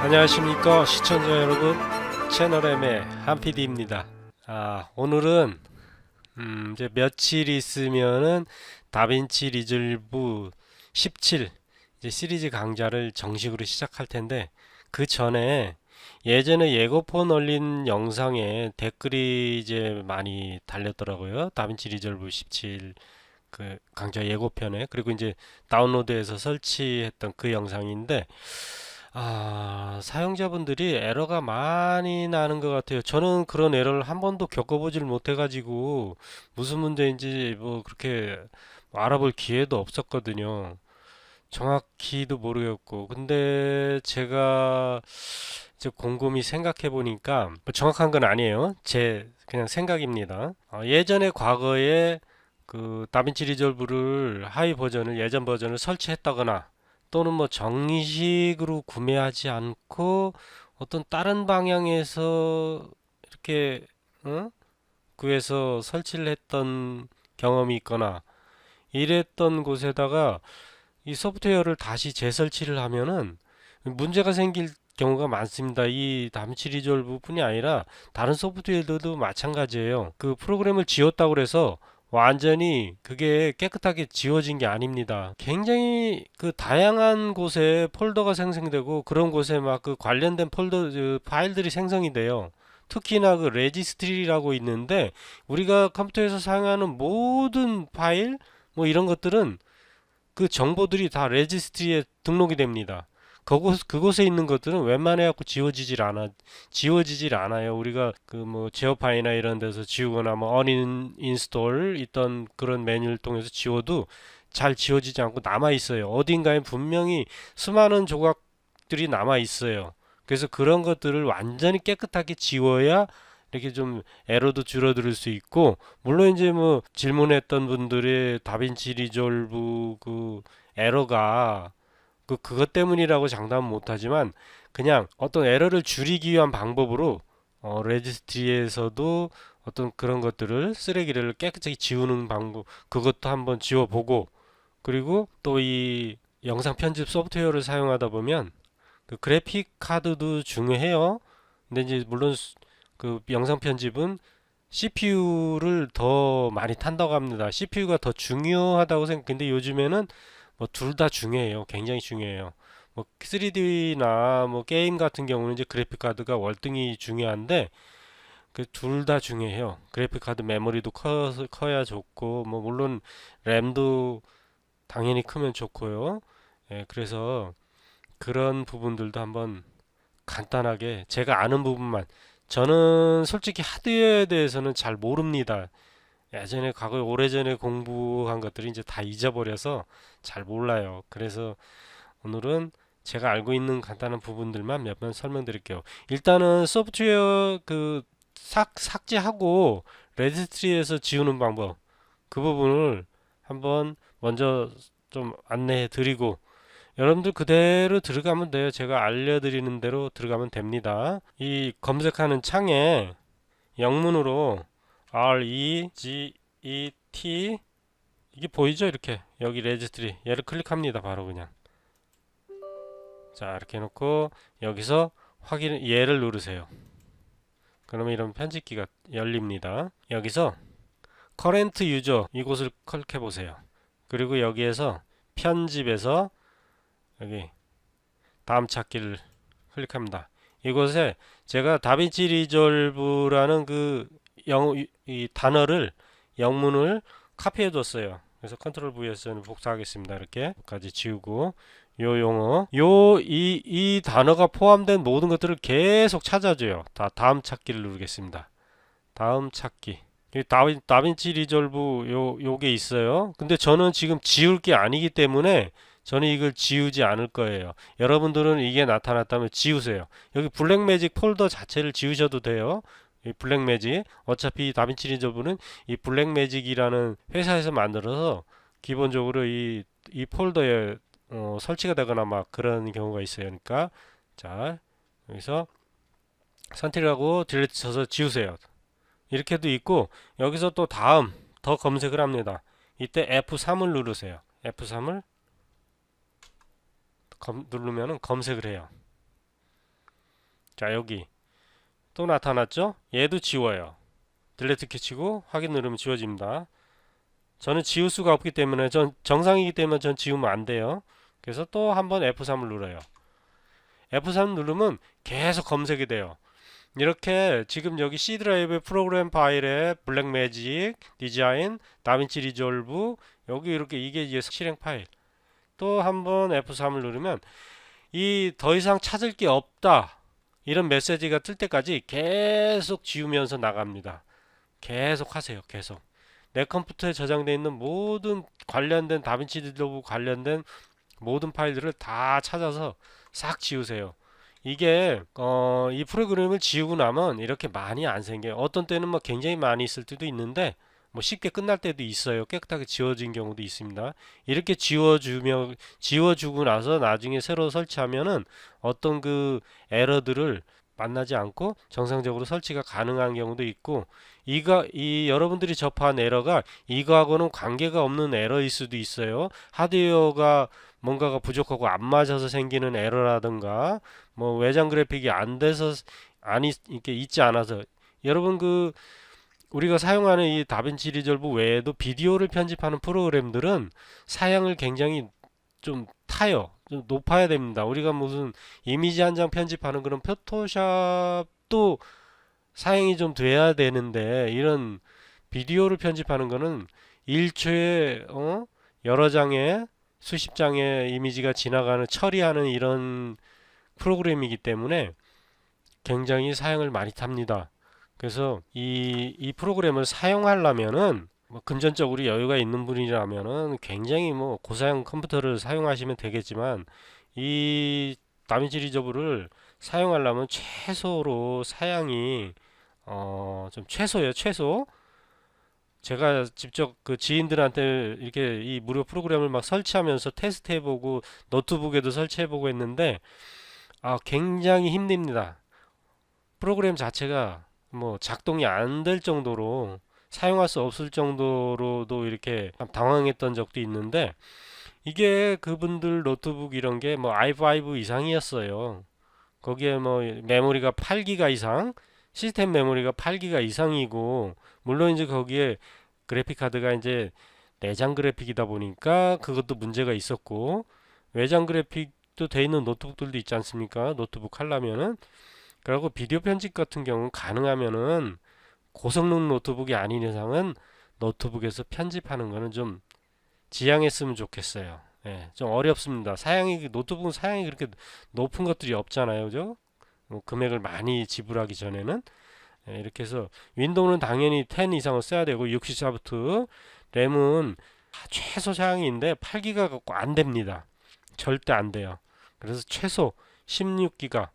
안녕하십니까 시청자 여러분, 채널M의 한PD입니다. 오늘은 이제 며칠 있으면은 다빈치 리졸브 17 이제 시리즈 강좌를 정식으로 시작할 텐데, 그 전에 예전에 예고편 올린 영상에 댓글이 이제 많이 달렸더라고요. 다빈치 리졸브 17 그 강좌 예고편에. 그리고 이제 다운로드해서 설치했던 그 영상인데, 사용자분들이 에러가 많이 나는 것 같아요. 저는 그런 에러를 한 번도 겪어보질 못해가지고 무슨 문제인지 뭐 그렇게 알아볼 기회도 없었거든요. 정확히도 모르겠고. 근데 제가 이제 곰곰이 생각해 보니까 뭐 정확한 건 아니에요. 제 그냥 생각입니다. 예전에 과거에 그 다빈치 리졸브를 하위 버전을 예전 버전을 설치했다거나, 또는 뭐 정식으로 구매하지 않고 어떤 다른 방향에서 이렇게 구해서 설치를 했던 경험이 있거나 이랬던 곳에다가 이 소프트웨어를 다시 재설치를 하면은 문제가 생길 경우가 많습니다. 이 다빈치 리졸브뿐이 아니라 다른 소프트웨어들도 마찬가지예요. 그 프로그램을 지웠다고 해서 완전히 그게 깨끗하게 지워진 게 아닙니다. 굉장히 그 다양한 곳에 폴더가 생성되고, 그런 곳에 막 그 관련된 폴더 파일들이 생성이 돼요. 특히나 그 레지스트리라고 있는데, 우리가 컴퓨터에서 사용하는 모든 파일 뭐 이런 것들은 그 정보들이 다 레지스트리에 등록이 됩니다. 그곳에 있는 것들은 웬만해 갖고 지워지질 않아요. 우리가 그 뭐 제어파이나 이런 데서 지우거나 뭐 어인인스톨 있던 그런 메뉴를 통해서 지워도 잘 지워지지 않고 남아 있어요. 어딘가에 분명히 수많은 조각들이 남아 있어요. 그래서 그런 것들을 완전히 깨끗하게 지워야 이렇게 좀 에러도 줄어들 수 있고, 물론 이제 뭐 질문했던 분들의 다빈치 리졸브 그 에러가 그것 때문이라고 장담은 못하지만, 그냥 어떤 에러를 줄이기 위한 방법으로 레지스트리에서도 어떤 그런 것들을, 쓰레기를 깨끗하게 지우는 방법, 그것도 한번 지워보고, 그리고 또 이 영상 편집 소프트웨어를 사용하다 보면 그 그래픽 카드도 중요해요. 근데 이제 물론 그 영상 편집은 CPU를 더 많이 탄다고 합니다. CPU가 더 중요하다고 생각. 근데 요즘에는 뭐 둘 다 중요해요. 굉장히 중요해요. 뭐 3D나 뭐 게임 같은 경우는 이제 그래픽 카드가 월등히 중요한데, 그 둘 다 중요해요. 그래픽 카드 메모리도 커야 좋고, 뭐 물론 램도 당연히 크면 좋고요. 예, 그래서 그런 부분들도 한번 간단하게 제가 아는 부분만. 저는 솔직히 하드웨어에 대해서는 잘 모릅니다. 예전에 과거에 오래전에 공부한 것들이 이제 다 잊어버려서 잘 몰라요. 그래서 오늘은 제가 알고 있는 간단한 부분들만 몇 번 설명드릴게요. 일단은 소프트웨어 그 삭제하고 레지스트리에서 지우는 방법, 그 부분을 한번 먼저 좀 안내해 드리고, 여러분들 그대로 들어가면 돼요. 제가 알려드리는 대로 들어가면 됩니다. 이 검색하는 창에 영문으로 REGET, 이게 보이죠? 이렇게 여기 레지스트리, 얘를 클릭합니다. 바로 그냥 자 이렇게 해놓고 여기서 확인, 얘를 누르세요. 그러면 이런 편집기가 열립니다. 여기서 커렌트 유저 이곳을 클릭해 보세요. 그리고 여기에서 편집에서 여기 다음 찾기를 클릭합니다. 이곳에 제가 다빈치 리졸브라는 이 단어를, 영문을 카피해 뒀어요. 그래서 컨트롤 V에서는 복사하겠습니다. 이렇게까지 지우고, 요 용어, 이 단어가 포함된 모든 것들을 계속 찾아줘요. 다음 찾기를 누르겠습니다. 다음 찾기. 다빈치 리졸브 요게 있어요. 근데 저는 지금 지울 게 아니기 때문에 저는 이걸 지우지 않을 거예요. 여러분들은 이게 나타났다면 지우세요. 여기 블랙매직 폴더 자체를 지우셔도 돼요. 이 블랙매직, 어차피 다빈치 리졸브는 이 블랙매직이라는 회사에서 만들어서 기본적으로 이 폴더에 설치가 되거나 막 그런 경우가 있어요. 그러니까 자 여기서 선택을 하고 딜리트 쳐서 지우세요. 이렇게도 있고, 여기서 또 다음 더 검색을 합니다. 이때 F3을 누르세요. F3을 누르면 검색을 해요. 자, 여기 또 나타났죠? 얘도 지워요. 딜리트 키 치고 확인 누르면 지워집니다. 저는 지울 수가 없기 때문에, 전 정상이기 때문에 전 지우면 안 돼요. 그래서 또 한번 F3을 눌러요. F3 누르면 계속 검색이 돼요. 이렇게 지금 여기 C 드라이브 프로그램 파일에 블랙매직, 디자인, 다빈치 리졸브, 여기 이렇게 이게 이제 실행 파일. 또 한번 F3을 누르면 이 더 이상 찾을 게 없다, 이런 메시지가 뜰 때까지 계속 지우면서 나갑니다. 계속 하세요. 계속. 내 컴퓨터에 저장되어 있는 모든 관련된 다빈치 리졸브 관련된 모든 파일들을 다 찾아서 싹 지우세요. 이게 이 프로그램을 지우고 나면 이렇게 많이 안 생겨요. 어떤 때는 뭐 굉장히 많이 있을 때도 있는데 뭐 쉽게 끝날 때도 있어요. 깨끗하게 지워진 경우도 있습니다. 이렇게 지워주고 나서 나중에 새로 설치하면은 어떤 그 에러들을 만나지 않고 정상적으로 설치가 가능한 경우도 있고, 이 여러분들이 접한 에러가 이거하고는 관계가 없는 에러일 수도 있어요. 하드웨어가 뭔가가 부족하고 안 맞아서 생기는 에러라든가, 뭐 외장 그래픽이 안 돼서 아니 이렇게 있지 않아서. 여러분 우리가 사용하는 이 다빈치 리졸브 외에도 비디오를 편집하는 프로그램들은 사양을 굉장히 좀 타요. 좀 높아야 됩니다. 우리가 무슨 이미지 한 장 편집하는 그런 포토샵도 사양이 좀 돼야 되는데, 이런 비디오를 편집하는 거는 1초에 여러 장의 수십 장의 이미지가 지나가는 처리하는 이런 프로그램이기 때문에 굉장히 사양을 많이 탑니다. 그래서 이 프로그램을 사용하려면은 뭐 금전적으로 여유가 있는 분이라면은 굉장히 뭐 고사양 컴퓨터를 사용하시면 되겠지만, 이 다빈치 리졸브를 사용하려면 최소로 사양이 좀 최소예요. 최소. 제가 직접 그 지인들한테 이렇게 이 무료 프로그램을 막 설치하면서 테스트해보고 노트북에도 설치해보고 했는데 굉장히 힘듭니다. 프로그램 자체가 뭐 작동이 안 될 정도로, 사용할 수 없을 정도로도 이렇게 당황했던 적도 있는데, 이게 그분들 노트북 이런 게 뭐 i5 이상이었어요. 거기에 뭐 메모리가 8기가 이상, 시스템 메모리가 8기가 이상이고, 물론 이제 거기에 그래픽 카드가 이제 내장 그래픽이다 보니까 그것도 문제가 있었고, 외장 그래픽도 돼 있는 노트북들도 있지 않습니까? 노트북 하려면은. 그리고 비디오 편집 같은 경우는 가능하면은 고성능 노트북이 아닌 이상은 노트북에서 편집하는 거는 좀 지양했으면 좋겠어요. 예, 좀 어렵습니다. 노트북은 사양이 그렇게 높은 것들이 없잖아요. 그죠? 뭐 금액을 많이 지불하기 전에는. 예, 이렇게 해서 윈도우는 당연히 10 이상을 써야 되고, 64비트 램은 최소 사양인데 8기가 갖고 안 됩니다. 절대 안 돼요. 그래서 최소 16기가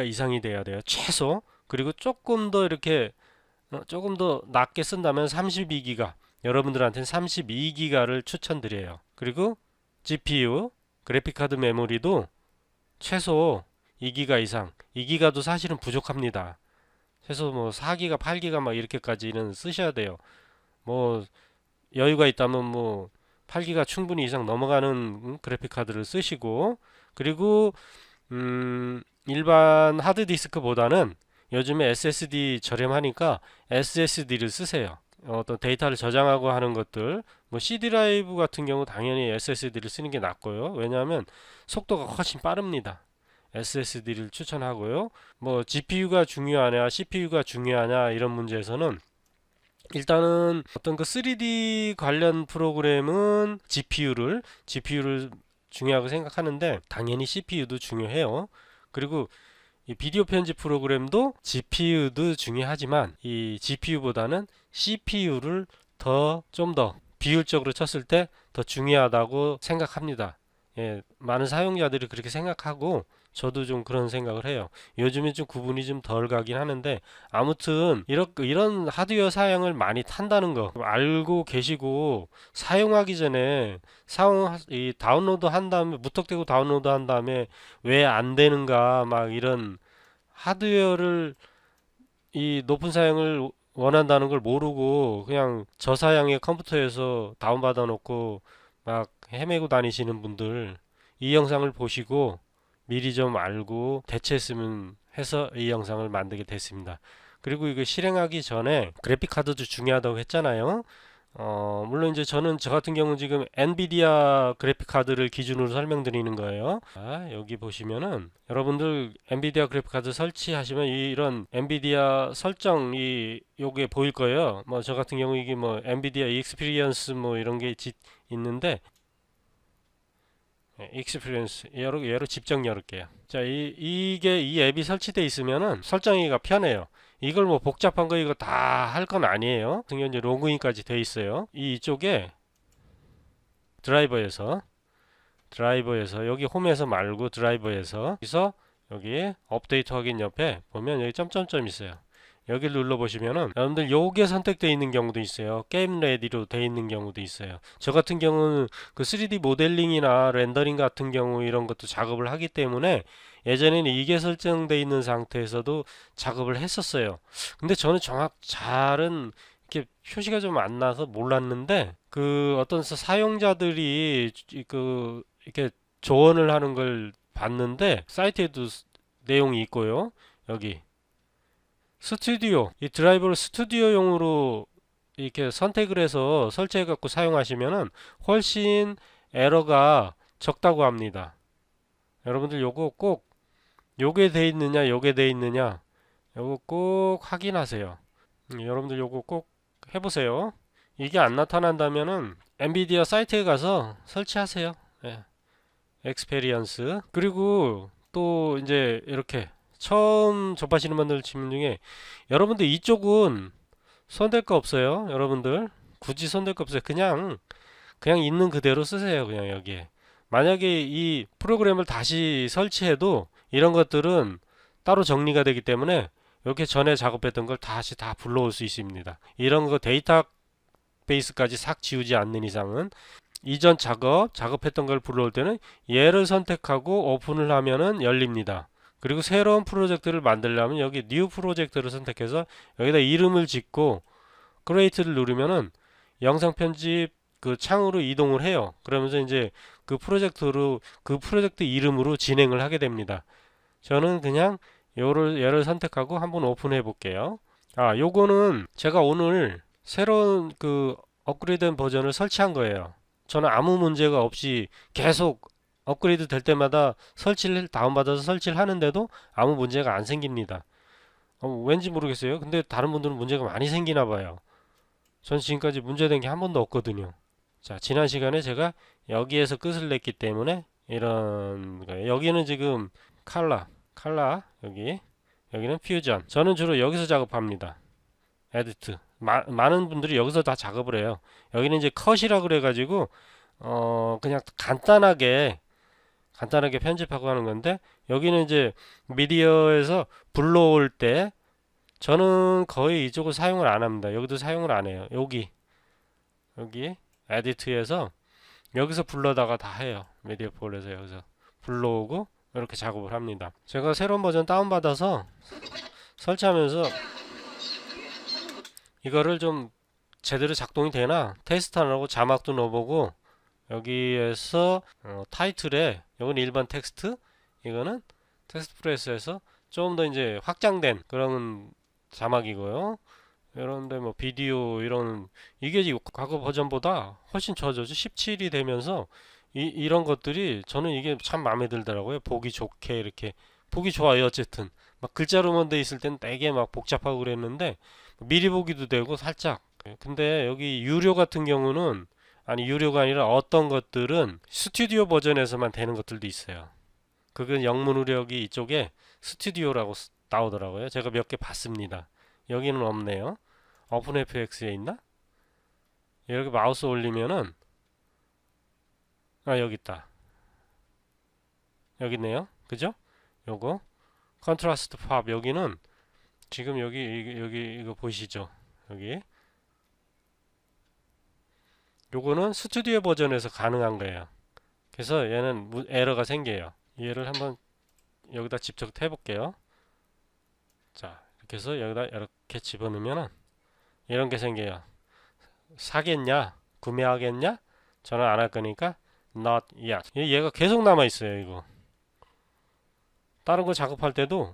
이상이 돼야 돼요. 최소. 그리고 조금 더 이렇게 조금 더 낮게 쓴다면 32기가, 여러분들한테는 32기가를 추천드려요. 그리고 GPU, 그래픽카드 메모리도 최소 2기가 이상, 2기가도 사실은 부족합니다. 최소 뭐 4기가, 8기가 막 이렇게까지는 쓰셔야 돼요. 뭐 여유가 있다면 뭐 8기가 충분히 이상 넘어가는 그래픽카드를 쓰시고, 그리고 일반 하드디스크보다는 요즘에 SSD 저렴하니까 SSD를 쓰세요. 어떤 데이터를 저장하고 하는 것들, 뭐 CD 드라이브 같은 경우 당연히 SSD를 쓰는 게 낫고요. 왜냐하면 속도가 훨씬 빠릅니다. SSD를 추천하고요. 뭐 GPU가 중요하냐, CPU가 중요하냐 이런 문제에서는 일단은 어떤 그 3D 관련 프로그램은 GPU를 중요하고 생각하는데, 당연히 CPU도 중요해요. 그리고 이 비디오 편집 프로그램도 GPU도 중요하지만 이 GPU보다는 CPU를 좀 더 비율적으로 쳤을 때 더 중요하다고 생각합니다. 예, 많은 사용자들이 그렇게 생각하고 저도 좀 그런 생각을 해요. 요즘에 좀 구분이 좀 덜 가긴 하는데, 아무튼 이런 하드웨어 사양을 많이 탄다는 거 알고 계시고, 사용하기 전에 다운로드 한 다음에 무턱대고 다운로드 한 다음에 왜 안 되는가 막 이런, 하드웨어를 이 높은 사양을 원한다는 걸 모르고 그냥 저사양의 컴퓨터에서 다운받아 놓고 막 헤매고 다니시는 분들, 이 영상을 보시고 미리 좀 알고 대처했으면 해서 이 영상을 만들게 됐습니다. 그리고 이거 실행하기 전에 그래픽 카드도 중요하다고 했잖아요. 물론 이제 저는 저 같은 경우는 지금 엔비디아 그래픽 카드를 기준으로 설명드리는 거예요. 여기 보시면은 여러분들 엔비디아 그래픽 카드 설치하시면 이런 엔비디아 설정이 요게 보일 거예요. 뭐 저 같은 경우 이게 뭐 엔비디아 익스피리언스 뭐 이런 게 있는데 익스피리언스 얘로 직접 열을게요. 자, 이게 이 앱이 설치되어 있으면은 설정하기가 편해요. 이걸 뭐 복잡한 거 이거 다 할 건 아니에요. 등연 이제 로그인까지 돼 있어요. 이쪽에 드라이버에서 여기 홈에서 말고 드라이버에서 여기서 여기 업데이트 확인 옆에 보면 여기 점점점 있어요. 여기를 눌러보시면은 여러분들 요게 선택되어 있는 경우도 있어요. 게임 레디로 되어 있는 경우도 있어요. 저 같은 경우는 그 3D 모델링이나 렌더링 같은 경우 이런 것도 작업을 하기 때문에 예전에는 이게 설정되어 있는 상태에서도 작업을 했었어요. 근데 저는 잘은 이렇게 표시가 좀 안 나서 몰랐는데 그 어떤 사용자들이 그 이렇게 조언을 하는 걸 봤는데 사이트에도 내용이 있고요. 여기 스튜디오 이 드라이버를 스튜디오용으로 이렇게 선택을 해서 설치해 갖고 사용하시면은 훨씬 에러가 적다고 합니다. 여러분들 요거 꼭 요게 돼 있느냐 요게 돼 있느냐 요거 꼭 확인하세요. 여러분들 요거 꼭 해보세요. 이게 안 나타난다면은 엔비디아 사이트에 가서 설치하세요. 예. 엑스페리언스. 그리고 또 이제 이렇게 처음 접하시는 분들 질문 중에 여러분들 이쪽은 손댈 거 없어요. 여러분들 굳이 손댈 거 없어요. 그냥 있는 그대로 쓰세요. 그냥 여기에. 만약에 이 프로그램을 다시 설치해도 이런 것들은 따로 정리가 되기 때문에 이렇게 전에 작업했던 걸 다시 다 불러올 수 있습니다. 이런 거 데이터베이스까지 싹 지우지 않는 이상은 이전 작업했던 걸 불러올 때는 얘를 선택하고 오픈을 하면은 열립니다. 그리고 새로운 프로젝트를 만들려면 여기 뉴 프로젝트를 선택해서 여기다 이름을 짓고 크리에이트를 누르면은 영상 편집 그 창으로 이동을 해요. 그러면서 이제 그 프로젝트 이름으로 진행을 하게 됩니다. 저는 그냥 얘를 선택하고 한번 오픈해 볼게요. 요거는 제가 오늘 새로운 그 업그레이드된 버전을 설치한 거예요. 저는 아무 문제가 없이 계속 업그레이드 될 때마다 설치를 다운받아서 설치를 하는데도 아무 문제가 안 생깁니다. 왠지 모르겠어요. 근데 다른 분들은 문제가 많이 생기나 봐요. 전 지금까지 문제된 게 한 번도 없거든요. 자, 지난 시간에 제가 여기에서 끝을 냈기 때문에 이런 거예요. 여기는 지금 칼라 여기는 퓨전. 저는 주로 여기서 작업합니다. 에디트. 많은 분들이 여기서 다 작업을 해요. 여기는 이제 컷이라 그래가지고 그냥 간단하게 편집하고 하는 건데 여기는 이제 미디어에서 불러올 때 저는 거의 이쪽을 사용을 안 합니다. 여기도 사용을 안 해요. 여기 에디트에서 여기서 불러다가 다 해요. 미디어 폴에서 여기서 불러오고 이렇게 작업을 합니다. 제가 새로운 버전 다운받아서 설치하면서 이거를 좀 제대로 작동이 되나 테스트하려고 자막도 넣어보고 여기에서 타이틀에 이건 일반 텍스트 이거는 텍스트 프레스에서 좀 더 이제 확장된 그런 자막이고요. 이런데 뭐 비디오 이런 이게 지금 과거 버전보다 훨씬 좋아졌죠. 17이 되면서 이런 것들이 저는 이게 참 마음에 들더라고요. 보기 좋게 이렇게 보기 좋아요. 어쨌든 막 글자로만 돼 있을 땐 되게 막 복잡하고 그랬는데 미리 보기도 되고 살짝. 근데 여기 유료 같은 경우는 아니 유료가 아니라 어떤 것들은 스튜디오 버전에서만 되는 것들도 있어요. 그건 영문 우력이 이쪽에 스튜디오라고 나오더라고요. 제가 몇 개 봤습니다. 여기는 없네요. 오픈FX에 있나? 이렇게 마우스 올리면은 여기 있다. 여기 있네요. 그죠? 요거 컨트라스트 팝 여기는 지금 여기 이거 보이시죠? 여기 요거는 스튜디오 버전에서 가능한 거예요. 그래서 얘는 에러가 생겨요. 얘를 한번 여기다 직접 해볼게요. 자, 이렇게 해서 여기다 이렇게 집어넣으면 이런 게 생겨요. 사겠냐? 구매하겠냐? 저는 안 할 거니까 not yet. 얘가 계속 남아 있어요. 이거 다른 거 작업할 때도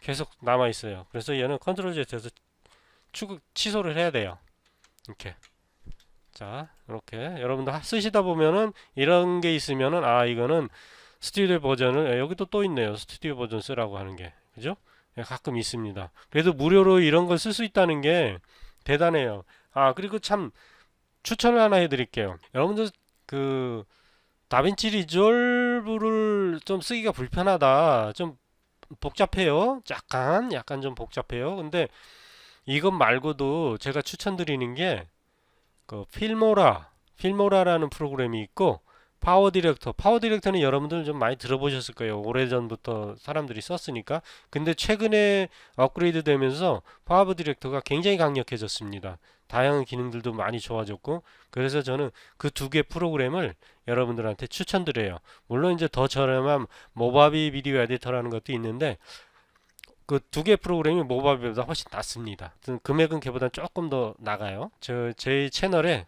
계속 남아 있어요. 그래서 얘는 컨트롤 Z에서 취소를 해야 돼요. 이렇게. 자, 이렇게 여러분들 쓰시다 보면은 이런 게 있으면은 이거는 스튜디오 버전을 여기도 또 있네요. 스튜디오 버전 쓰라고 하는 게. 그죠? 가끔 있습니다. 그래도 무료로 이런 걸 쓸 수 있다는 게 대단해요. 그리고 참 추천을 하나 해드릴게요. 여러분들 그 다빈치 리졸브를 좀 쓰기가 불편하다. 좀 복잡해요. 약간 좀 복잡해요. 근데 이것 말고도 제가 추천드리는 게 그 필모라라는 프로그램이 있고 파워 디렉터는 여러분들 좀 많이 들어보셨을 거예요. 오래전부터 사람들이 썼으니까. 근데 최근에 업그레이드 되면서 파워 디렉터가 굉장히 강력해졌습니다. 다양한 기능들도 많이 좋아졌고, 그래서 저는 그 두 개 프로그램을 여러분들한테 추천드려요. 물론 이제 더 저렴한 모바비 비디오 에디터라는 것도 있는데 그 두 개 프로그램이 모바비보다 훨씬 낫습니다. 금액은 걔보다 조금 더 나가요. 제 채널에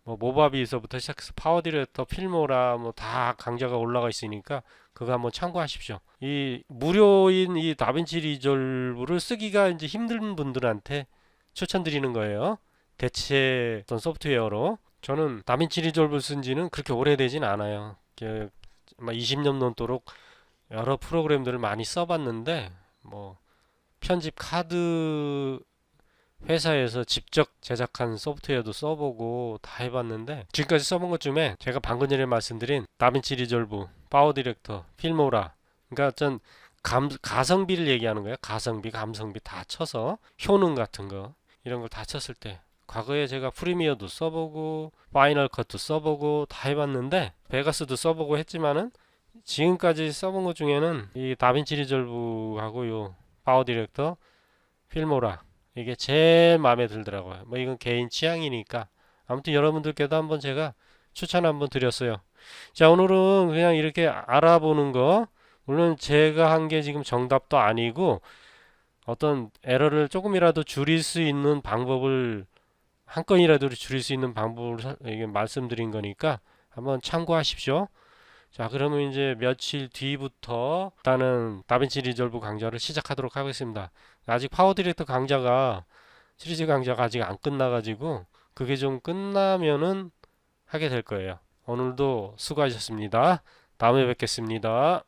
뭐 모바비에서부터 시작해서 파워 디렉터, 필모라 뭐 다 강좌가 올라가 있으니까 그거 한번 참고하십시오. 이 무료인 이 다빈치 리졸브를 쓰기가 이제 힘든 분들한테 추천드리는 거예요. 대체 어떤 소프트웨어로. 저는 다빈치 리졸브 쓴 지는 그렇게 오래되진 않아요. 20년 넘도록 여러 프로그램들을 많이 써봤는데 뭐 편집 카드 회사에서 직접 제작한 소프트웨어도 써보고 다 해봤는데 지금까지 써본 것 중에 제가 방금 전에 말씀드린 다빈치 리졸브, 파워 디렉터, 필모라, 그러니까 전 가성비를 얘기하는 거예요. 가성비, 감성비 다 쳐서 효능 같은 거 이런 걸 다 쳤을 때 과거에 제가 프리미어도 써보고 파이널 컷도 써보고 다 해봤는데 베가스도 써보고 했지만은 지금까지 써본 것 중에는 이 다빈치 리졸브하고 요 파워 디렉터, 필모라 이게 제일 마음에 들더라고요. 뭐 이건 개인 취향이니까 아무튼 여러분들께도 한번 제가 추천 한번 드렸어요. 자, 오늘은 그냥 이렇게 알아보는 거, 물론 제가 한 게 지금 정답도 아니고 어떤 에러를 조금이라도 줄일 수 있는 방법을, 한 건이라도 줄일 수 있는 방법을 이게 말씀드린 거니까 한번 참고하십시오. 자, 그러면 이제 며칠 뒤부터 일단은 다빈치 리졸브 강좌를 시작하도록 하겠습니다. 아직 파워 디렉터 강좌가, 시리즈 강좌가 아직 안 끝나가지고 그게 좀 끝나면은 하게 될 거예요. 오늘도 수고하셨습니다. 다음에 뵙겠습니다.